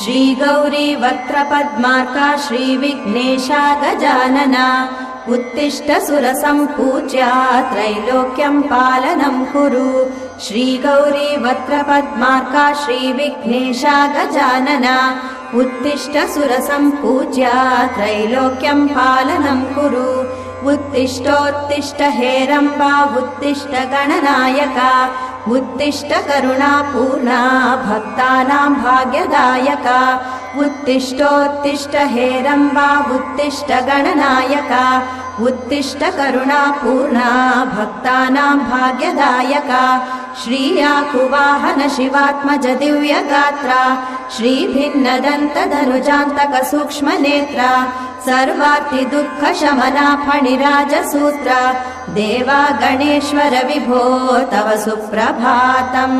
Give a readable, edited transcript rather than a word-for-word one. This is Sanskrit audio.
श्रीगौरी वक्त्रपद्मार्का श्रीविघ्नेशा गजानना उत्तिष्ठ सुरसम्पूज्या त्रैलोक्यं पालनं कुरु श्रीगौरी वक्त्रपद्मार्का श्रीविघ्नेशा गजानना उत्तिष्ठ सुरसम्पूज्या त्रैलोक्यं पालनं कुरु उत्तिष्ठोत्तिष्ठ हेरम्बा उत्तिष्ठ गणनायका उत्तिष्ठ करुणापूर्णा भक्तानां भाग्यदायका उत्तिष्ठोत्तिष्ठ हेरम्बा उत्तिष्ठ गणनायका उत्तिष्ठ करुणापूर्णा भक्तानां भाग्यदायका श्रीयाकुवाहन शिवात्मज दिव्यगात्रा श्रीभिन्नदन्तधनुजान्तक सूक्ष्मनेत्रा सर्वार्ति दुःख शमना फणिराजसूत्रा देवा गणेश्वर विभो तव सुप्रभातम्।